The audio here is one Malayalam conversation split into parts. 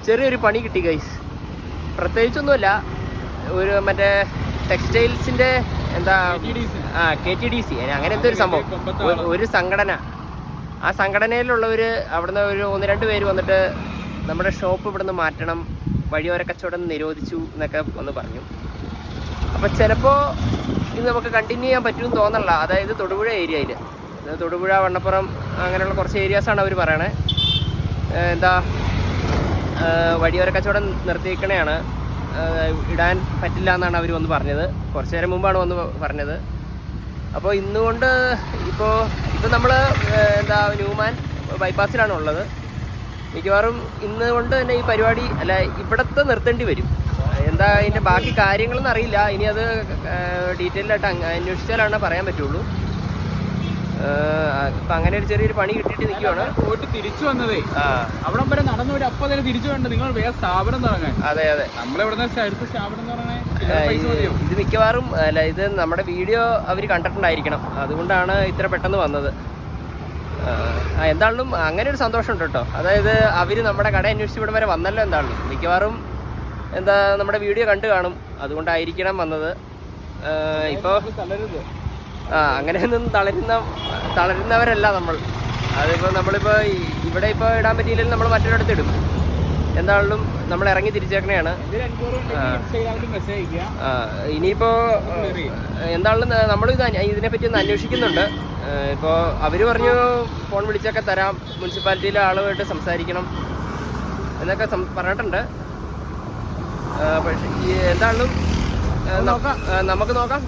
ചെറിയൊരു പണി കിട്ടി ഗൈസ്. പ്രത്യേകിച്ചൊന്നുമില്ല, ഒരു മറ്റേ ടെക്സ്റ്റൈൽസിൻ്റെ എന്താ KTDC അങ്ങനെ എന്തോ ഒരു സംഭവം, ഒരു സംഘടന. ആ സംഘടനയിലുള്ളവർ അവിടുന്ന് ഒരു 1-2 പേര് വന്നിട്ട് നമ്മുടെ ഷോപ്പ് ഇവിടുന്ന് മാറ്റണം, വഴിയോര കച്ചവടം നിരോധിച്ചു എന്നൊക്കെ ഒന്ന് പറഞ്ഞു. അപ്പം ചിലപ്പോൾ ഇത് നമുക്ക് കണ്ടിന്യൂ ചെയ്യാൻ പറ്റുമെന്ന് തോന്നണില്ല. അതായത് തൊടുപുഴ ഏരിയയിൽ, തൊടുപുഴ, വണ്ണപ്പുറം അങ്ങനെയുള്ള കുറച്ച് ഏരിയാസാണ് അവർ പറയണേ. എന്താ വഴിയോര കച്ചവടം നിർത്തിയിരിക്കണയാണ്, ഇടാൻ പറ്റില്ല എന്നാണ് അവർ വന്ന് പറഞ്ഞത്. കുറച്ച് നേരം മുമ്പാണ് വന്ന് പറഞ്ഞത്. അപ്പോൾ ഇന്നുകൊണ്ട് ഇപ്പോൾ നമ്മൾ എന്താ ന്യൂമാൻ ബൈപ്പാസിലാണ് ഉള്ളത്. മിക്കവാറും ഇന്ന് കൊണ്ട് തന്നെ ഈ പരിപാടി ഇവിടത്തെ നിർത്തേണ്ടി വരും. എന്താ അതിൻ്റെ ബാക്കി കാര്യങ്ങളൊന്നും അറിയില്ല. ഇനി അത് ഡീറ്റെയിലായിട്ട് അന്വേഷിച്ചാലാണ് പറയാൻ പറ്റുള്ളൂ. ഇപ്പം അങ്ങനെ ഒരു ചെറിയൊരു പണി കിട്ടിയിട്ട് നിൽക്കുവാണ്. പോയിട്ട് തിരിച്ചു വന്നതേ അവിടം വരെ നടന്നു പോയി അപ്പം തന്നെ തിരിച്ചു വേണ്ട. നിങ്ങൾ വേറെ സ്ഥാപനം തുടങ്ങാൻ. അതെ നമ്മളിവിടെ അടുത്ത സ്ഥാപനം ഇത് മിക്കവാറും ഇത് നമ്മുടെ വീഡിയോ അവർ കണ്ടിട്ടുണ്ടായിരിക്കണം, അതുകൊണ്ടാണ് ഇത്ര പെട്ടെന്ന് വന്നത്. എന്താണെങ്കിലും അങ്ങനെ ഒരു സന്തോഷമുണ്ട് കേട്ടോ. അതായത് അവർ നമ്മുടെ കട അന്വേഷിച്ച് ഇവിടെ വരെ വന്നല്ലോ. എന്താണെങ്കിലും മിക്കവാറും നമ്മുടെ വീഡിയോ കണ്ടു കാണും, അതുകൊണ്ടായിരിക്കണം വന്നത്. ഇപ്പോൾ അങ്ങനെയൊന്നും തളരുന്നവരല്ല നമ്മൾ. അതിപ്പോൾ നമ്മളിപ്പോൾ ഇവിടെ ഇപ്പോൾ ഇടാൻ പറ്റിയില്ലെങ്കിൽ നമ്മൾ മറ്റൊരിടത്ത് ഇടും. എന്താണെങ്കിലും നമ്മൾ ഇറങ്ങി തിരിച്ചേക്കണെയാണ്. ഇനിയിപ്പോൾ എന്താണെങ്കിലും നമ്മൾ ഇതിനെപ്പറ്റി ഒന്ന് അന്വേഷിക്കുന്നുണ്ട്. ഇപ്പോൾ അവർ പറഞ്ഞു ഫോൺ വിളിച്ചൊക്കെ തരാം, മുനിസിപ്പാലിറ്റിയിലെ ആളുമായിട്ട് സംസാരിക്കണം എന്നൊക്കെ പറഞ്ഞിട്ടുണ്ട്. പക്ഷേ എന്താണെങ്കിലും നമുക്ക് നോക്കാം.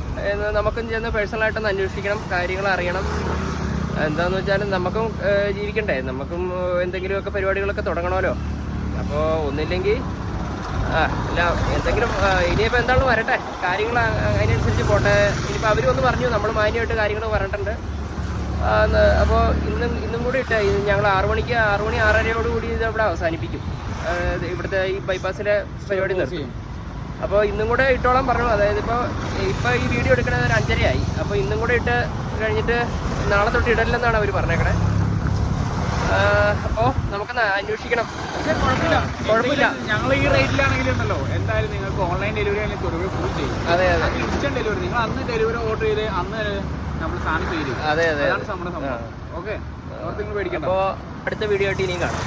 നമുക്കും ചെന്ന് പേഴ്സണലായിട്ടൊന്ന് അന്വേഷിക്കണം, കാര്യങ്ങൾ അറിയണം. എന്താണെന്ന് വെച്ചാൽ നമുക്കും ജീവിക്കണ്ടേ, നമുക്കും എന്തെങ്കിലുമൊക്കെ പരിപാടികളൊക്കെ തുടങ്ങണമല്ലോ. അപ്പോൾ ഒന്നില്ലെങ്കിൽ അല്ല എന്തെങ്കിലും ഇനിയിപ്പോൾ എന്താണ് വരട്ടെ, കാര്യങ്ങൾ അതിനനുസരിച്ച് പോട്ടെ. ഇനിയിപ്പോൾ അവർ വന്ന് പറഞ്ഞു, നമ്മൾ മാന്യമായിട്ട് കാര്യങ്ങൾ പറഞ്ഞിട്ടുണ്ട്. അപ്പോൾ ഇന്നും കൂടി ഇട്ട് ഞങ്ങൾ 6 മണി 6:30 ഇത് ഇവിടെ അവസാനിപ്പിക്കും. ഇവിടുത്തെ ഈ ബൈപ്പാസിലെ പരിപാടി നിർത്തും. അപ്പോൾ ഇന്നും കൂടെ ഇട്ടോളാൻ പറഞ്ഞു. അതായത് ഇപ്പോൾ ഈ വീഡിയോ എടുക്കണത് ഒരു 5:30 അപ്പോൾ ഇന്നും കൂടെ ഇട്ട് കഴിഞ്ഞിട്ട് നാളെ തൊട്ട് ഇടലെന്നാണ് അവർ പറഞ്ഞേക്കണേ. അപ്പോൾ നമുക്കൊന്ന് അന്വേഷിക്കണം. കുഴപ്പമില്ല, ഞങ്ങൾ ഈ റേറ്റിലാണെങ്കിലും ഉണ്ടല്ലോ, എന്തായാലും നിങ്ങൾക്ക് ഓൺലൈൻ ഡെലിവറി ആണെങ്കിൽ തൊടുപുഴ ഫുൾ ചെയ്യും. അതെ ഇൻസ്റ്റന്റ് ഡെലിവറി. നിങ്ങൾ അന്ന് ഡെലിവറി ഓർഡർ ചെയ്ത് അന്ന് നമ്മൾ സാധനം ചെയ്യും. അതെ അതാണ് നമ്മുടെ സംഭവം. ഓക്കെ, നിങ്ങൾ പേടിക്കണം. അപ്പോൾ അടുത്ത വീഡിയോ ആയിട്ട് ഇനിയും കാണാം.